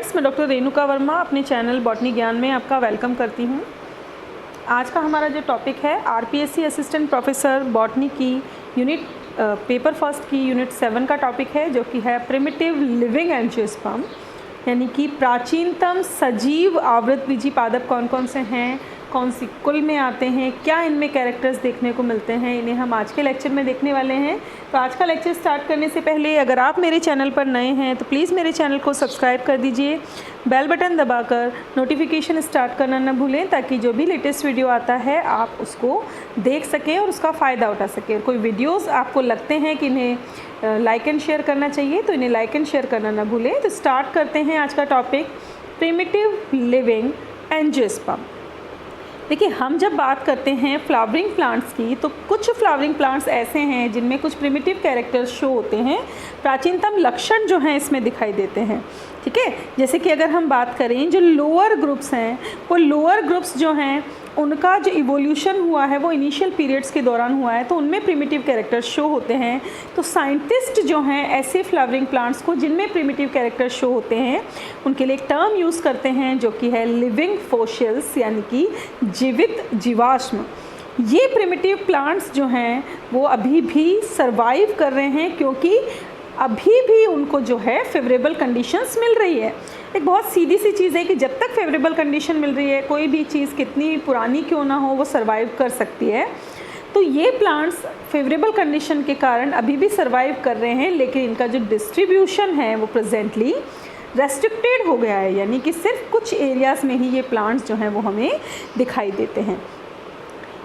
Friends, मैं doctor Renuka Verma अपने channel botany ज्ञान में आपका वेलकम करती हूँ। आज का हमारा जो टॉपिक है आरपीएससी असिस्टेंट प्रोफेसर बॉटनी की यूनिट पेपर फर्स्ट की यूनिट 7 का टॉपिक है, जो कि है प्रिमिटिव लिविंग एंजियोस्पर्म, यानी कि प्राचीनतम सजीव आवृतबीजी पादप कौन कौन से हैं, कौन सी कुल में आते हैं, क्या इनमें कैरेक्टर्स देखने को मिलते हैं, इन्हें हम आज के लेक्चर में देखने वाले हैं। तो आज का लेक्चर स्टार्ट करने से पहले अगर आप मेरे चैनल पर नए हैं तो प्लीज़ मेरे चैनल को सब्सक्राइब कर दीजिए, बेल बटन दबाकर नोटिफिकेशन स्टार्ट करना न भूलें, ताकि जो भी लेटेस्ट वीडियो आता है आप उसको देख सकें और उसका फ़ायदा उठा सकें। और कोई वीडियोस आपको लगते हैं कि इन्हें लाइक एंड शेयर करना चाहिए तो इन्हें लाइक एंड शेयर करना न भूलें। तो स्टार्ट करते हैं आज का टॉपिक प्रिमिटिव लिविंग एंजियोस्पर्म। देखिए, हम जब बात करते हैं फ्लावरिंग प्लांट्स की, तो कुछ फ्लावरिंग प्लांट्स ऐसे हैं जिनमें कुछ प्रिमिटिव कैरेक्टर्स शो होते हैं, प्राचीनतम लक्षण जो हैं इसमें दिखाई देते हैं। ठीक है, जैसे कि अगर हम बात करें जो लोअर ग्रुप्स हैं, वो लोअर ग्रुप्स जो हैं उनका जो इवोल्यूशन हुआ है वो इनिशियल पीरियड्स के दौरान हुआ है, तो उनमें प्रिमिटिव कैरेक्टर्स शो होते हैं। तो साइंटिस्ट जो हैं ऐसे फ्लावरिंग प्लांट्स को जिनमें प्रिमिटिव कैरेक्टर्स शो होते हैं उनके लिए एक टर्म यूज़ करते हैं जो कि है लिविंग फोसिल्स, यानी कि जीवित जीवाश्म। ये प्रिमिटिव प्लांट्स जो हैं वो अभी भी सर्वाइव कर रहे हैं, क्योंकि अभी भी उनको जो है फेवरेबल कंडीशंस मिल रही है। एक बहुत सीधी सी चीज़ है कि जब तक फेवरेबल कंडीशन मिल रही है, कोई भी चीज़ कितनी पुरानी क्यों ना हो वो सर्वाइव कर सकती है। तो ये प्लांट्स फेवरेबल कंडीशन के कारण अभी भी सर्वाइव कर रहे हैं, लेकिन इनका जो डिस्ट्रीब्यूशन है वो प्रेजेंटली रेस्ट्रिक्टेड हो गया है, यानी कि सिर्फ कुछ एरियाज़ में ही ये प्लांट्स जो हैं वो हमें दिखाई देते हैं।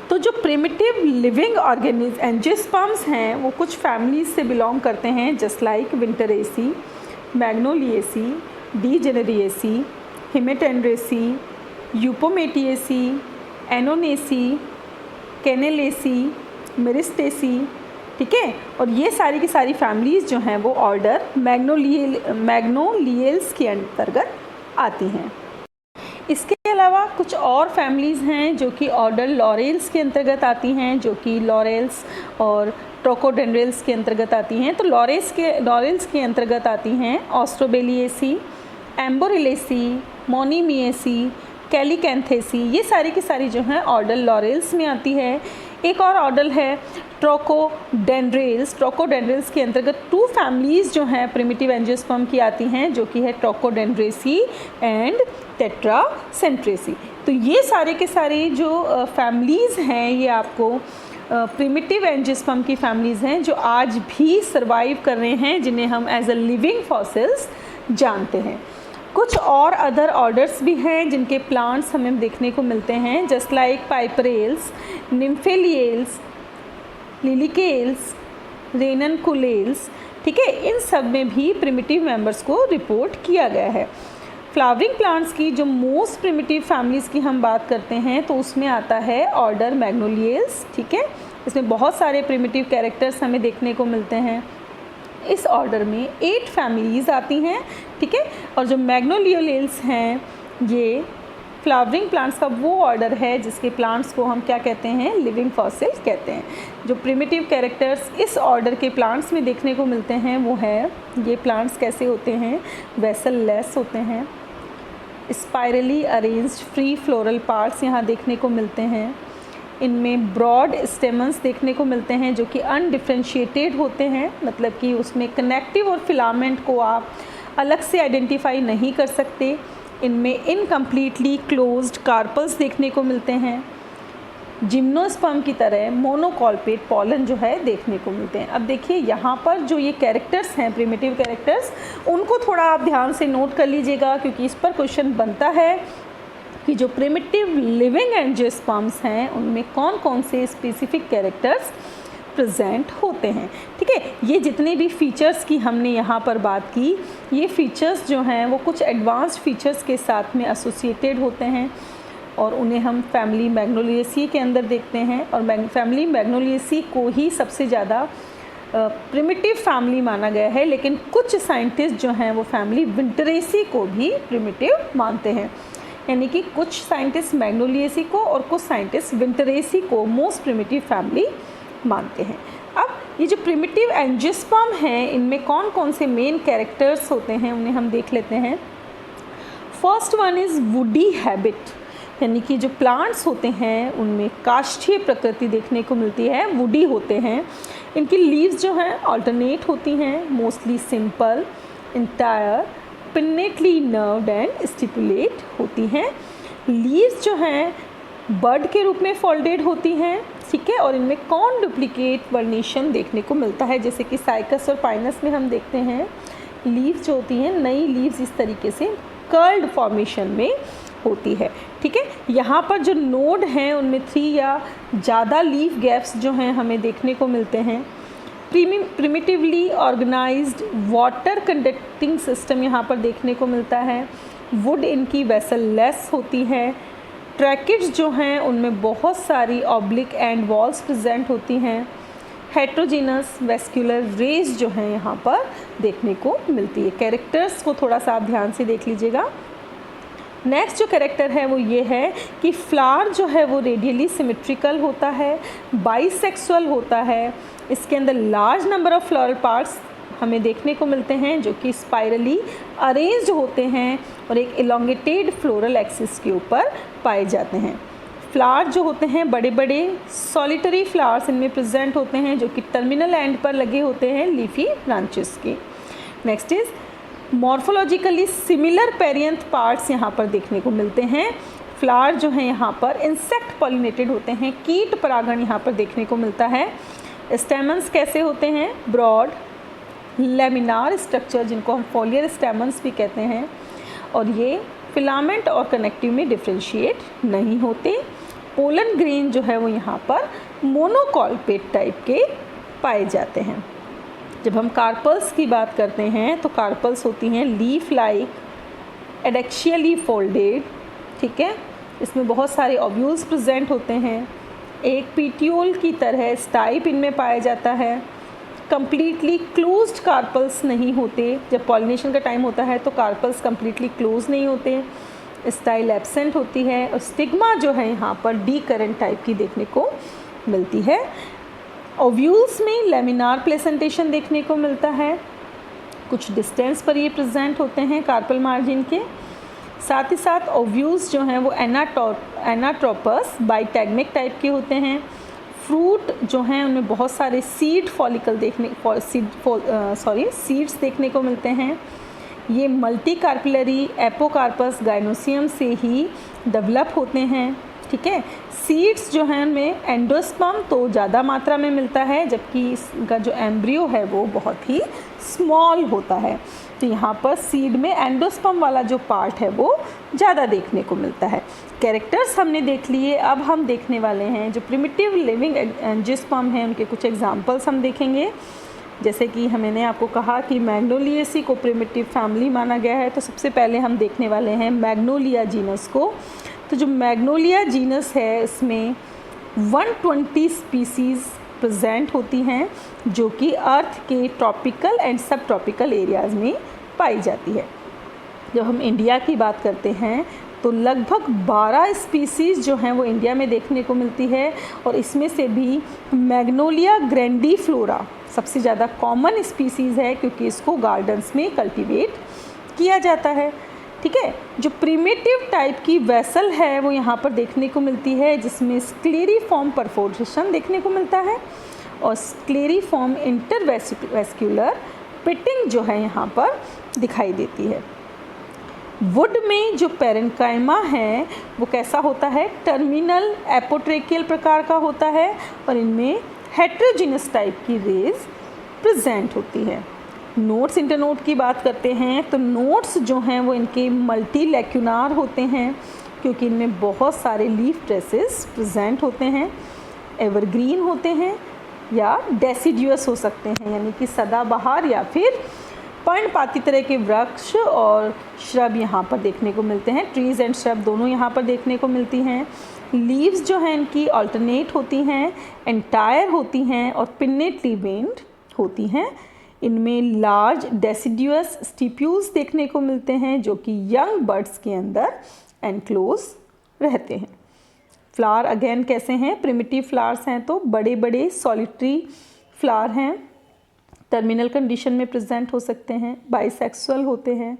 तो जो प्रिमिटिव लिविंग एंजियोस्पर्म्स हैं वो कुछ फैमिलीज से बिलोंग करते हैं, जस्ट लाइक विंटरेसी, मैग्नोलिएसी, डीजेनेरिएसी, हिमेटेंड्रेसी, यूपोमेटिएसी, एनोनेसी, केनेलेसी, मिरिस्टेसी। ठीक है, और ये सारी की सारी फैमिलीज़ जो हैं वो ऑर्डर मैग्नोलियल्स के अंतर्गत आती हैं। इसके अलावा कुछ और फैमिलीज़ हैं जो कि ऑर्डर लॉरेल्स के अंतर्गत आती हैं, जो कि लॉरेल्स और ट्रोकोडेंड्रल्स के अंतर्गत आती हैं। तो लॉरेल्स के अंतर्गत आती हैं ऑस्ट्रोबेलिएसी, एम्बोरिलेसी, मोनीमिएसी, कैलिकैंथेसी। ये सारी की सारी जो हैं ऑर्डर लॉरेल्स में आती है। एक और ऑर्डर है ट्रोकोडेंड्रल्स। ट्रोकोडेंड्रल्स के अंतर्गत 2 फैमिलीज़ जो हैं प्रिमिटिव एंजियोस्पर्म की आती हैं, जो कि है ट्रोकोडेंड्रेसी एंड टेट्रासेंट्रेसी। तो ये सारे के सारे जो फैमिलीज़ हैं ये आपको प्रिमिटिव एंजियोस्पर्म की फैमिलीज़ हैं जो आज भी सर्वाइव कर रहे हैं, जिन्हें हम एज अ लिविंग फॉसिल्स जानते हैं। कुछ और अदर ऑर्डर्स भी हैं जिनके प्लांट्स हमें देखने को मिलते हैं, जस्ट लाइक पाइपरेल्स, निम्फेलियल्स, लिलिकेल्स, रेननकुलेल्स। ठीक है, इन सब में भी प्रिमिटिव मेंबर्स को रिपोर्ट किया गया है। फ्लावरिंग प्लांट्स की जो मोस्ट प्रिमिटिव फैमिलीज़ की हम बात करते हैं तो उसमें आता है ऑर्डर मैग्नोलियल्स। ठीक है, इसमें बहुत सारे प्रिमिटिव कैरेक्टर्स हमें देखने को मिलते हैं। इस ऑर्डर में 8 फैमिलीज़ आती हैं। ठीक है, और जो मैग्नोलियल्स हैं ये फ्लावरिंग प्लांट्स का वो ऑर्डर है जिसके प्लांट्स को हम क्या कहते हैं, लिविंग फॉसिल कहते हैं। जो प्रिमिटिव कैरेक्टर्स इस ऑर्डर के प्लांट्स में देखने को मिलते हैं वो है, ये प्लांट्स कैसे होते हैं, वेसल लेस होते हैं, spirally arranged free floral parts यहाँ देखने को मिलते हैं। इनमें ब्रॉड स्टेमन्स देखने को मिलते हैं जो कि अनडिफ्रेंशिएटेड होते हैं, मतलब कि उसमें कनेक्टिव और फिलामेंट को आप अलग से आइडेंटिफाई नहीं कर सकते। इनमें इनकम्प्लीटली क्लोज्ड कार्पल्स देखने को मिलते हैं। जिम्नोस्पर्म की तरह मोनोकॉल्पेट पॉलन जो है देखने को मिलते हैं। अब देखिए, यहाँ पर जो ये कैरेक्टर्स हैं प्रिमिटिव कैरेक्टर्स, उनको थोड़ा आप ध्यान से नोट कर लीजिएगा, क्योंकि इस पर क्वेश्चन बनता है कि जो प्रिमिटिव लिविंग एंजियोस्पर्म्स हैं उनमें कौन कौन से स्पेसिफिक कैरेक्टर्स प्रेजेंट होते हैं। ठीक है, ये जितने भी फीचर्स की हमने यहाँ पर बात की, ये फीचर्स जो हैं वो कुछ एडवांस्ड फीचर्स के साथ में एसोसिएटेड होते हैं और उन्हें हम फैमिली मैग्नोलिएसी के अंदर देखते हैं। और फैमिली मैग्नोलिएसी को ही सबसे ज़्यादा प्रिमिटिव फैमिली माना गया है, लेकिन कुछ साइंटिस्ट जो हैं वो फैमिली विंटरेसी को भी प्रिमिटिव मानते हैं। यानी कि कुछ साइंटिस्ट मैग्नोलिएसी को और कुछ साइंटिस्ट विंटरेसी को मोस्ट प्रिमिटिव फैमिली मानते हैं। अब ये जो प्रिमिटिव एंजियोस्पर्म हैं इनमें कौन कौन से मेन कैरेक्टर्स होते हैं उन्हें हम देख लेते हैं। First one is woody habit, यानी कि जो प्लांट्स होते हैं उनमें काष्ठीय प्रकृति देखने को मिलती है, वुडी होते हैं। इनकी लीव्स जो हैं अल्टरनेट होती हैं, mostly simple, entire, pinnately nerved and stipulate होती हैं। लीव्स जो हैं बर्ड के रूप में फोल्डेड होती हैं, ठीक है, और इनमें कॉन डुप्लीकेट वर्नेशन देखने को मिलता है, जैसे कि साइकस और पाइनस में हम देखते हैं लीव्स जो होती हैं, नई लीव्स इस तरीके से कर्ल्ड फॉर्मेशन में होती है, ठीक है। यहाँ पर जो नोड हैं उनमें 3 या ज़्यादा लीफ गैप्स जो हैं हमें देखने को मिलते हैं। प्रिमिटिवली ऑर्गेनाइज्ड वाटर कंडक्टिंग सिस्टम यहाँ पर देखने को मिलता है। वुड इनकी वेसल लेस होती है। ट्रैकिड्स जो हैं उनमें बहुत सारी ऑब्लिक एंड वॉल्स प्रेजेंट होती हैं। हेट्रोजीनस वेस्कुलर रेज जो हैं यहाँ पर देखने को मिलती है। कैरेक्टर्स को थोड़ा सा आप ध्यान से देख लीजिएगा। नेक्स्ट जो कैरेक्टर है वो ये है कि फ्लावर जो है वो रेडियली सिमेट्रिकल होता है, बाइसेक्सुअल होता है। इसके अंदर large number of floral parts हमें देखने को मिलते हैं जो कि स्पाइरली अरेंज्ड होते हैं और एक इलोंगेटेड फ्लोरल एक्सिस के ऊपर पाए जाते हैं। फ्लावर जो होते हैं बड़े बड़े सॉलिटरी फ्लावर्स इनमें प्रेजेंट होते हैं जो कि टर्मिनल एंड पर लगे होते हैं लीफी ब्रांचेस के। Next is morphologically similar perianth parts यहाँ पर देखने को मिलते हैं। फ्लावर जो हैं यहाँ पर इंसेक्ट पॉलिनेटेड होते हैं, कीट परागण यहाँ पर देखने को मिलता है। स्टेमन्स कैसे होते हैं? ब्रॉड लेमिनार स्ट्रक्चर, जिनको हम फोलियर स्टेमन्स भी कहते हैं, और ये फिलामेंट और कनेक्टिव में डिफ्रेंशिएट नहीं होते। पोलन ग्रेन जो है वो यहाँ पर मोनोकॉल्पेट टाइप के पाए जाते हैं। जब हम कार्पल्स की बात करते हैं तो कार्पल्स होती हैं लीफ लाइक एडेक्शियली फोल्डेड, ठीक है। इसमें बहुत सारे ओव्यूल्स प्रेजेंट होते हैं। एक पीटियोल की तरह स्टाइप इनमें पाया जाता है। कंप्लीटली क्लोज्ड कार्पल्स नहीं होते। जब पॉलिनेशन का टाइम होता है तो कार्पल्स कंप्लीटली क्लोज नहीं होते, स्टाइल एब्सेंट होती है। और स्टिग्मा जो है यहाँ पर डी करंट टाइप की देखने को मिलती है। ओव्यूल्स में लेमिनार प्लेसेंटेशन देखने को मिलता है, कुछ डिस्टेंस पर ये प्रेजेंट होते हैं कार्पल मार्जिन के। साथ ही साथ ओव्यूल्स जो हैं वो एनाट्रोपस बाइटैग्मिक टाइप के होते हैं। फ्रूट जो हैं उनमें बहुत सारे सीड फॉलिकल सीड्स देखने को मिलते हैं। ये मल्टी कार्पिलरी एपोकार्पस गाइनोसियम से ही डेवलप होते हैं, ठीक है। सीड्स जो हैं उनमें एंडोस्पर्म तो ज़्यादा मात्रा में मिलता है, जबकि इसका जो एम्ब्रियो है वो बहुत ही स्मॉल होता है। तो यहाँ पर सीड में एंडोस्पर्म वाला जो पार्ट है वो ज़्यादा देखने को मिलता है। कैरेक्टर्स हमने देख लिए, अब हम देखने वाले हैं जो प्रिमिटिव लिविंग एंजियोस्पर्म हैं उनके कुछ एग्जांपल्स हम देखेंगे। जैसे कि मैंने आपको कहा कि मैग्नोलिएसी को प्रिमिटिव फैमिली माना गया है, तो सबसे पहले हम देखने वाले हैं मैग्नोलिया जीनस को। तो जो मैग्नोलिया जीनस है इसमें 120 स्पीसीज़ प्रेजेंट होती हैं जो कि अर्थ के ट्रॉपिकल एंड सब ट्रॉपिकल एरियाज़ में पाई जाती है। जब हम इंडिया की बात करते हैं तो लगभग 12 स्पीसीज़ जो हैं वो इंडिया में देखने को मिलती है, और इसमें से भी मैग्नोलिया ग्रैंडीफ्लोरा सबसे ज़्यादा कॉमन स्पीसीज़ है क्योंकि इसको गार्डन्स में कल्टीवेट किया जाता है, ठीक है। जो प्रिमिटिव टाइप की वेसल है वो यहाँ पर देखने को मिलती है, जिसमें स्क्लेरिफॉर्म परफोरेशन देखने को मिलता है और स्क्लेरिफॉर्म इंटरवेस्कुलर पिटिंग जो है यहाँ पर दिखाई देती है। वुड में जो पेरेन्काइमा है वो कैसा होता है? टर्मिनल एपोट्रेकियल प्रकार का होता है और इनमें हेट्रोजीनस टाइप की रेज प्रेजेंट होती है। नोट्स इंटरनोट की बात करते हैं तो नोट्स जो हैं वो इनके मल्टी लेक्यूनार होते हैं क्योंकि इनमें बहुत सारे लीफ ट्रेसेस प्रेजेंट होते हैं। एवरग्रीन होते हैं या डेसिड्यूअस हो सकते हैं, यानी कि सदाबहार या फिर पर्णपाती तरह के वृक्ष और श्रब यहाँ पर देखने को मिलते हैं। ट्रीज़ एंड श्रब दोनों यहाँ पर देखने को मिलती हैं। लीव्स जो हैं इनकी अल्टरनेट होती हैं, एंटायर होती हैं और पिन्नेटली वेन्ड होती हैं। इनमें लार्ज डेसिड्यूअस स्टिप्यूल्स देखने को मिलते हैं जो कि यंग बर्ड्स के अंदर एनक्लोज रहते हैं। फ्लावर अगेन कैसे हैं? प्रिमिटिव फ्लावर्स हैं तो बड़े बड़े सॉलिटरी फ्लावर हैं, टर्मिनल कंडीशन में प्रेजेंट हो सकते हैं, बाइसेक्सुअल होते हैं,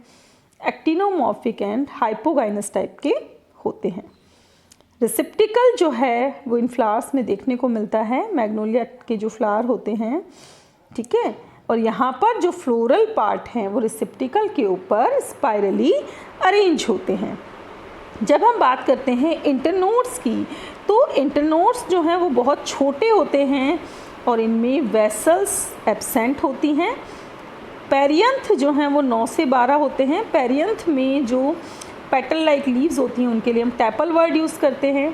एक्टिनोमॉर्फिक एंड हाइपोगाइनस टाइप के होते हैं। रिसेप्टिकल जो है वो इन फ्लावर्स में देखने को मिलता है, मैग्नोलिया के जो फ्लावर होते हैं, ठीक है। और यहाँ पर जो फ्लोरल पार्ट हैं वो रिसेप्टिकल के ऊपर स्पाइरली अरेंज होते हैं। जब हम बात करते हैं इंटरनोड्स की, तो इंटरनोड्स जो हैं वो बहुत छोटे होते हैं और इनमें वेसल्स एब्सेंट होती हैं। पेरियंथ जो हैं वो 9 से 12 होते हैं। पेरियंथ में जो पेटल लाइक लीव्स होती हैं उनके लिए हम टैपल वर्ड यूज़ करते हैं।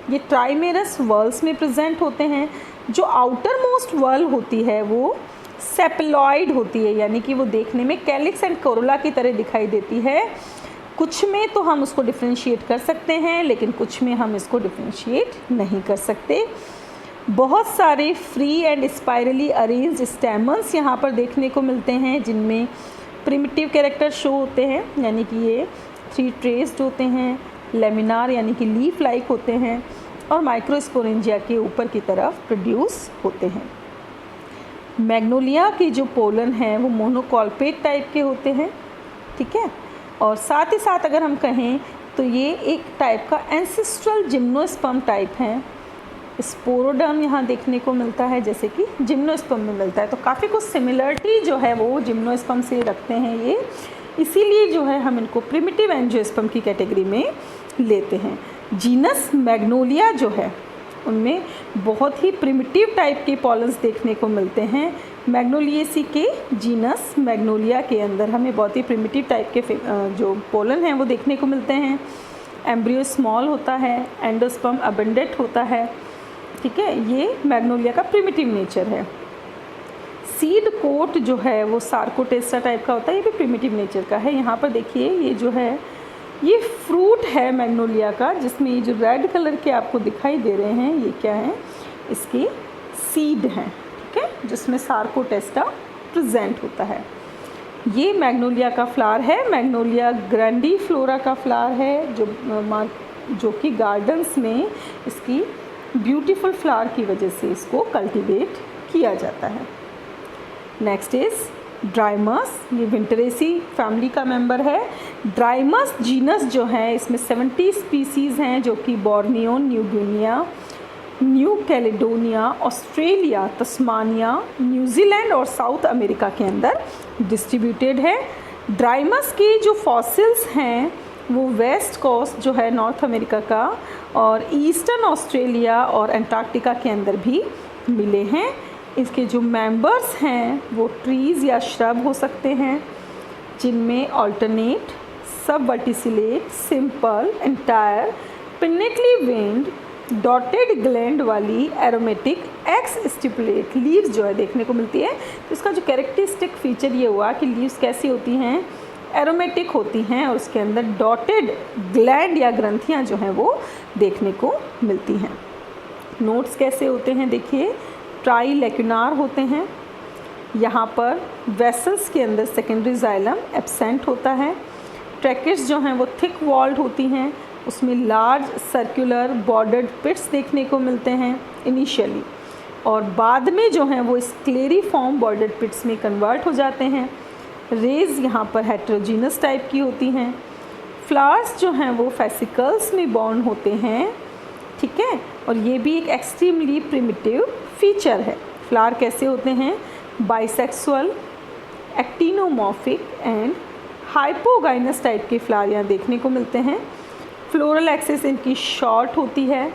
ये ट्राइमेरस वर्ल्स में प्रेजेंट होते हैं। जो आउटर मोस्ट वर्ल होती है वो सेपेलॉइड होती है, यानी कि वो देखने में कैलिक्स एंड कोरोला की तरह दिखाई देती है। कुछ में तो हम उसको डिफ्रेंशिएट कर सकते हैं, लेकिन कुछ में हम इसको डिफ्रेंशिएट नहीं कर सकते। बहुत सारे free and spirally arranged stamens यहाँ पर देखने को मिलते हैं, जिनमें प्रिमिटिव कैरेक्टर शो होते हैं, यानी कि ये 3 ट्रेस्ड होते हैं, लेमिनार यानी कि लीफ लाइक होते हैं, और माइक्रोस्पोरेंजिया के ऊपर की तरफ प्रोड्यूस होते हैं। मैग्नोलिया के जो पोलन हैं वो मोनोकॉल्पेट टाइप के होते हैं, ठीक है। और साथ ही साथ अगर हम कहें तो ये एक टाइप का एंसेस्ट्रल जिम्नोस्पर्म टाइप है। स्पोरोडर्म यहाँ देखने को मिलता है जैसे कि जिम्नोस्पर्म में मिलता है, तो काफ़ी कुछ सिमिलरिटी जो है वो जिम्नोस्पर्म से रखते हैं ये, इसीलिए जो है हम इनको प्रिमिटिव एंजियोस्पर्म की कैटेगरी में लेते हैं। जीनस मैग्नोलिया जो है उनमें बहुत ही प्रिमिटिव टाइप के पॉलन्स देखने को मिलते हैं। मैग्नोलिएसी के जीनस मैग्नोलिया के अंदर हमें बहुत ही प्रिमिटिव टाइप के जो पोलन हैं वो देखने को मिलते हैं। एम्ब्रियो स्मॉल होता है, एंडोस्पर्म अबंडेंट होता है, ठीक है। ये मैग्नोलिया का प्रिमिटिव नेचर है। सीड कोट जो है वो सार्कोटेस्टा टाइप का होता है, ये भी प्रिमिटिव नेचर का है। यहाँ पर देखिए ये जो है ये फ्रूट है मैग्नोलिया का, जिसमें ये जो रेड कलर के आपको दिखाई दे रहे हैं ये क्या है, इसके सीड हैं, ठीक है, जिसमें सार्कोटेस्टा प्रेजेंट होता है। ये मैग्नोलिया का फ्लावर है, मैग्नोलिया ग्रैंडीफ्लोरा का फ्लावर है, जो कि गार्डन्स में इसकी ब्यूटीफुल फ्लावर की वजह से इसको कल्टीवेट किया जाता है। नेक्स्ट इज़ ड्राइमस, ये विंटरेसी फैमिली का मेंबर है। ड्राइमस जीनस जो है इसमें 70 स्पीसीज़ हैं, जो कि Borneo, new Guinea, new Caledonia, Australia, Tasmania, New Zealand और साउथ अमेरिका के अंदर डिस्ट्रीब्यूटेड है। ड्राइमस के जो फॉसिल्स हैं वो वेस्ट कोस्ट जो है नॉर्थ अमेरिका का और ईस्टर्न ऑस्ट्रेलिया और अंटार्कटिका के अंदर भी मिले हैं। इसके जो मेंबर्स हैं वो ट्रीज़ या श्रब हो सकते हैं, जिनमें ऑल्टरनेट, सब verticillate, simple, entire, pinnately veined, dotted gland वाली एरोमेटिक एक्स स्टिपुलेट लीव्स जो है देखने को मिलती है। तो इसका जो कैरेक्टरिस्टिक फीचर ये हुआ कि लीव्स कैसी होती हैं, एरोमेटिक होती हैं, और उसके अंदर डॉटेड ग्लैंड या ग्रंथियाँ जो हैं वो देखने को मिलती हैं। नोट्स कैसे होते हैं देखिए, ट्राइलेक्युनार होते हैं। यहाँ पर वेसल्स के अंदर सेकेंडरी जाइलम एब्सेंट होता है। ट्रैकेट्स जो हैं वो थिक वॉल्ड होती हैं, उसमें लार्ज सर्कुलर बॉर्डर्ड पिट्स देखने को मिलते हैं इनिशियली, और बाद में जो हैं वो स्क्लेरिफॉर्म बॉर्डर्ड पिट्स में कन्वर्ट हो जाते हैं। रेज यहाँ पर हेट्रोजीनस टाइप की होती हैं। फ्लावर्स जो हैं वो फेसिकल्स में बॉर्न होते हैं, ठीक है, और ये भी एक एक्सट्रीमली प्रिमिटिव फीचर है। फ्लावर कैसे होते हैं, bisexual, actinomorphic and hypogynous type के फ्लावर यहाँ देखने को मिलते हैं। फ्लोरल एक्सिस इनकी शॉर्ट होती है,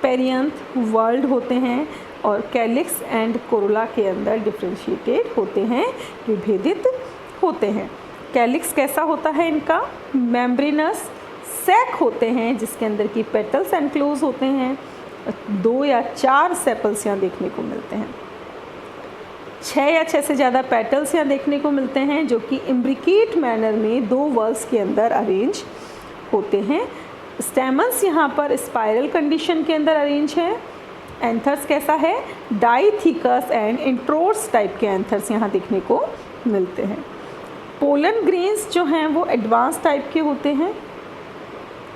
पेरियंथ वर्ल्ड होते हैं, और कैलिक्स एंड कोरोला के अंदर डिफ्रेंशिएटेड होते हैं, विभेदित होते हैं। कैलिक्स कैसा होता है इनका, मेम्ब्रेनस सैक होते हैं, जिसके अंदर की पेटल्स एनक्लोज होते हैं। 2 या 4 सेपल्स यहाँ देखने को मिलते हैं। 6 या 6 से ज़्यादा पेटल्स यहाँ देखने को मिलते हैं, जो कि इम्ब्रिकेट मैनर में 2 वर्ल्स के अंदर अरेंज होते हैं। स्टेमन्स यहाँ पर स्पाइरल कंडीशन के अंदर अरेंज हैं। एंथर्स कैसा है, डाइथिकस एंड इंट्रोर्स टाइप के एंथर्स यहाँ देखने को मिलते हैं। पोलन ग्रेन्स जो हैं वो एडवांस टाइप के होते हैं।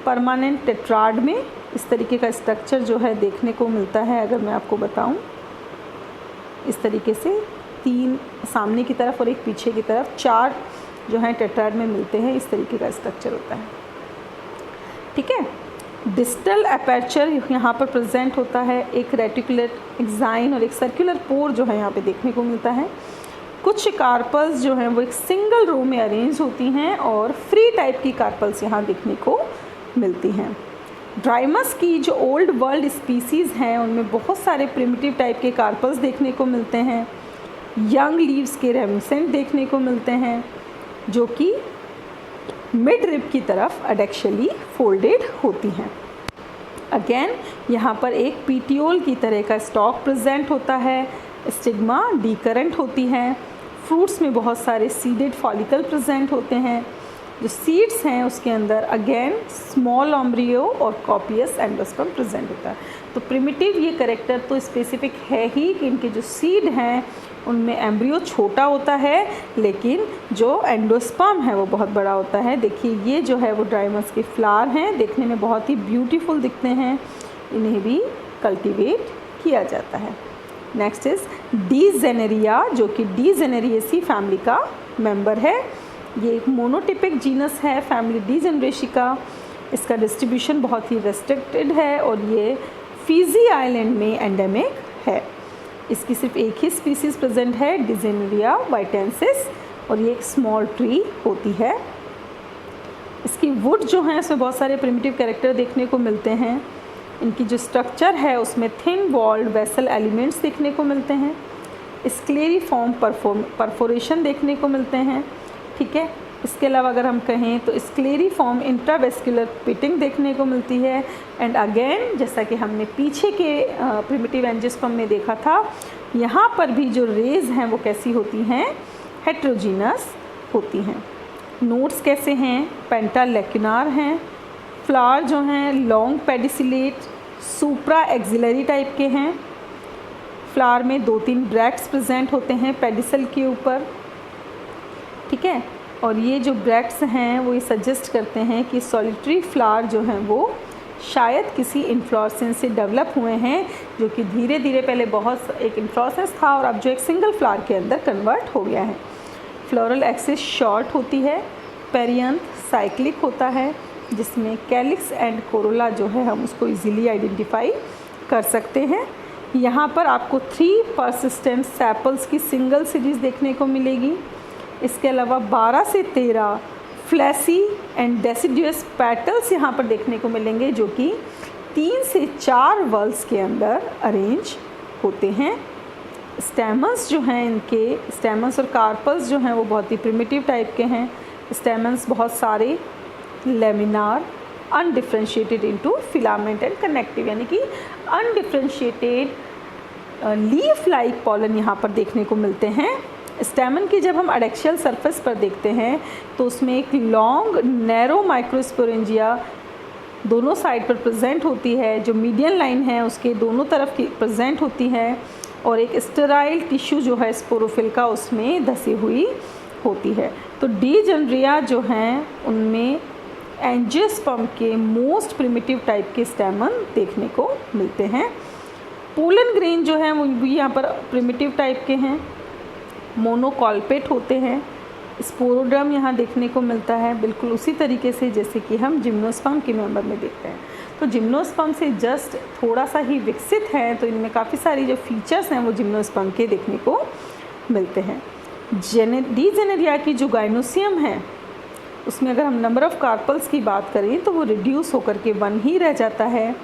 परमानेंट टेट्राड में इस तरीके का स्ट्रक्चर जो है देखने को मिलता है। अगर मैं आपको बताऊं, इस तरीके से 3 सामने की तरफ और एक पीछे की तरफ 4 जो हैं टेट्राड में मिलते हैं। इस तरीके का स्ट्रक्चर होता है, ठीक है। डिस्टल अपर्चर यहाँ पर प्रेजेंट होता है, एक रेटिकुलर एक्साइन और एक सर्कुलर पोर जो है यहाँ पे देखने को मिलता है। कुछ कार्पल्स जो हैं वो एक सिंगल रो में अरेंज होती हैं और फ्री टाइप की कार्पल्स यहाँ देखने को मिलती हैं। ड्राइमस की जो ओल्ड वर्ल्ड स्पीसीज़ हैं उनमें बहुत सारे प्रिमिटिव टाइप के कार्पल्स देखने को मिलते हैं। यंग लीव्स के रेमिसेंट देखने को मिलते हैं जो कि मिड रिब की तरफ एडेक्शियली फोल्डेड होती हैं। अगेन यहाँ पर एक पीटियोल की तरह का स्टॉक प्रेजेंट होता है, स्टिग्मा डीकरेंट होती है। फ्रूट्स में बहुत सारे सीडेड फॉलिकल प्रेजेंट होते हैं। जो सीड्स हैं उसके अंदर अगेन स्मॉल एम्ब्रियो और कॉपियस एंडोस्पर्म प्रेजेंट होता है। तो प्रिमिटिव ये करेक्टर तो स्पेसिफिक है ही कि इनके जो सीड हैं उनमें एम्ब्रियो छोटा होता है, लेकिन जो एंडोस्पर्म है वो बहुत बड़ा होता है। देखिए ये जो है वो ड्राइमस के फ्लावर हैं, देखने में बहुत ही ब्यूटीफुल दिखते हैं, इन्हें भी कल्टीवेट किया जाता है। नेक्स्ट इज़ डीजेनेरिया, जो कि डीजेनेरिएसी फैमिली का मेंबर है। ये एक मोनोटिपिक जीनस है फैमिली डीजेनरेसी का। इसका डिस्ट्रीब्यूशन बहुत ही रेस्ट्रिक्टेड है और ये फिजी आइलैंड में एंडेमिक है। इसकी सिर्फ एक ही स्पीसीज़ प्रेजेंट है, डिजेनेरिया वाइटेंसिस, और ये एक स्मॉल ट्री होती है। इसकी वुड जो है उसमें बहुत सारे प्रिमिटिव कैरेक्टर देखने को मिलते हैं। इनकी जो स्ट्रक्चर है उसमें थिन वॉल्ड वेसल एलिमेंट्स देखने को मिलते हैं। स्क्लेरिफॉर्म परफोरेशन देखने को मिलते हैं, ठीक है। इसके अलावा अगर हम कहें तो स्क्लेरिफॉर्म इंट्रावेस्कुलर पिटिंग देखने को मिलती है। एंड अगेन जैसा कि हमने पीछे के प्रिमिटिव एंजियोस्पर्म में देखा था, यहाँ पर भी जो रेज हैं वो कैसी होती हैं, हेट्रोजीनस होती हैं। नोड्स कैसे हैं, पेंटालेक्युनार हैं। फ्लावर जो हैं लॉन्ग पेडिसिलेट सुप्रा एक्सिलरी टाइप के हैं। फ्लावर में 2-3 ब्रैक्ट्स प्रेजेंट होते हैं पेडिसल के ऊपर, ठीक है। और ये जो ब्रैक्ट्स हैं वो ये सजेस्ट करते हैं कि सॉलिटरी फ्लावर जो हैं वो शायद किसी इन्फ्लोरेसेंस से डेवलप हुए हैं, जो कि धीरे धीरे पहले बहुत एक इन्फ्लोरेसेंस था और अब जो एक सिंगल फ्लावर के अंदर कन्वर्ट हो गया है। फ्लोरल एक्सिस शॉर्ट होती है। पेरियंथ साइक्लिक होता है, जिसमें कैलिक्स एंड कोरोला जो है हम उसको इजीली आइडेंटिफाई कर सकते हैं। यहाँ पर आपको 3 परसिस्टेंट सेपल्स की सिंगल सीरीज़ देखने को मिलेगी। इसके अलावा 12 से 13 फ्लैसी एंड डेसिडुअस पेटल्स यहाँ पर देखने को मिलेंगे, जो कि 3 से 4 वल्स के अंदर अरेंज होते हैं। स्टेमन्स जो हैं इनके, स्टेमन्स और कार्पल्स जो हैं वो बहुत ही प्रिमिटिव टाइप के हैं। स्टेमन्स बहुत सारे, laminar, undifferentiated into filament and connective, यानी कि अनडिफ्रेंशिएटेड लीफ लाइक पॉलन यहाँ पर देखने को मिलते हैं। स्टेमन की जब हम एडेक्शियल सरफेस पर देखते हैं तो उसमें एक लॉन्ग नैरो माइक्रोस्पोरेंजिया दोनों साइड पर प्रेजेंट होती है, जो मीडियन लाइन है उसके दोनों तरफ की प्रेजेंट होती है, और एक स्टेराइल टिश्यू जो है स्पोरोफिल का उसमें धसी हुई होती है। तो डीजेनरिया जो हैं उनमें एंजियोस्पर्म के मोस्ट प्रिमिटिव टाइप के स्टेमन देखने को मिलते हैं। पोलन ग्रेन जो हैं वो भी यहाँ पर प्रिमिटिव टाइप के हैं, मोनोकॉल्पेट होते हैं। स्पोरोड्रम यहाँ देखने को मिलता है बिल्कुल उसी तरीके से जैसे कि हम जिम्नोस्पर्म के मेंबर में देखते हैं। तो जिम्नोस्पर्म से जस्ट थोड़ा सा ही विकसित है, तो इनमें काफ़ी सारी जो फीचर्स हैं वो जिम्नोस्पर्म के देखने को मिलते हैं। डीजेनेरिया की जो गाइनोसियम है उसमें अगर हम नंबर ऑफ़ कार्पल्स की बात करें तो वो रिड्यूस होकर के 1 ही रह जाता है।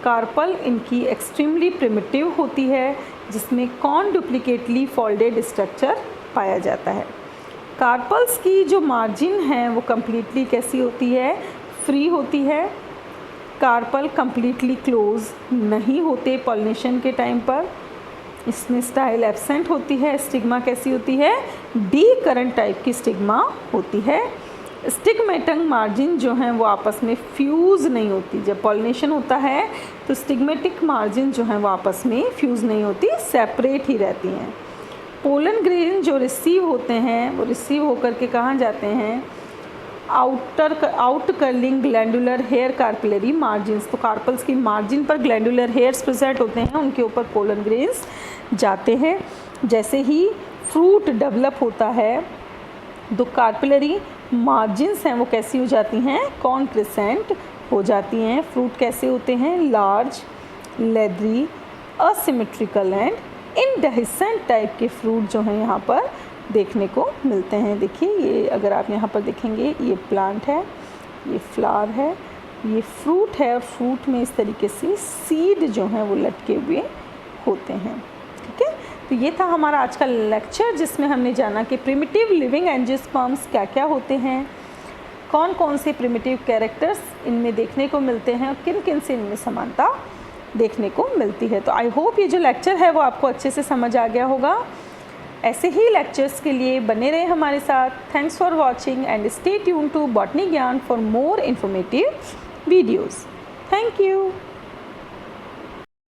कार्पल इनकी एक्सट्रीमली प्रिमिटिव होती है, जिसमें कॉन डुप्लीकेटली फोल्डेड स्ट्रक्चर पाया जाता है। कार्पल्स की जो मार्जिन है वो कम्प्लीटली कैसी होती है, फ्री होती है। कार्पल कम्प्लीटली क्लोज नहीं होते पॉलिनेशन के टाइम पर। इसमें स्टाइल एब्सेंट होती है। स्टिग्मा कैसी होती है, डी करंट टाइप की स्टिग्मा होती है। स्टिग्मेटंग मार्जिन जो हैं वो आपस में फ्यूज़ नहीं होती। जब पॉलिनेशन होता है तो स्टिग्मेटिक मार्जिन जो हैं वो आपस में फ्यूज़ नहीं होती, सेपरेट ही रहती हैं। पोलन ग्रेन जो रिसीव होते हैं वो रिसीव होकर के कहाँ जाते हैं, out curling glandular hair carpellary margins. तो कार्पल्स की मार्जिन पर ग्लैंडुलर हेयर्स प्रेजेंट होते हैं, उनके ऊपर पोलन ग्रेन्स जाते हैं। जैसे ही फ्रूट डेवलप होता है दो कार्पिलरी मार्जिन्स हैं वो कैसी हो जाती हैं, कॉन्क्रिसेंट हो जाती हैं। फ्रूट कैसे होते हैं, large, leathery, asymmetrical and indehiscent type के फ्रूट जो हैं यहाँ पर देखने को मिलते हैं। देखिए ये अगर आप यहाँ पर देखेंगे, ये प्लांट है, ये फ्लावर है, ये फ्रूट है, और फ्रूट में इस तरीके से सीड जो हैं वो लटके हुए होते हैं। ठीक है, तो ये था हमारा आज का लेक्चर जिसमें हमने जाना कि प्रिमिटिव लिविंग एंजियोस्पर्म्स क्या क्या होते हैं, कौन कौन से प्रिमिटिव कैरेक्टर्स इनमें देखने को मिलते हैं और किन किन से इनमें समानता देखने को मिलती है। तो आई होप ये जो लेक्चर है वो आपको अच्छे से समझ आ गया होगा। ऐसे ही लेक्चर्स के लिए बने रहे हमारे साथ। Thanks for watching and stay tune to botany Gyan for more informative videos. Thank you.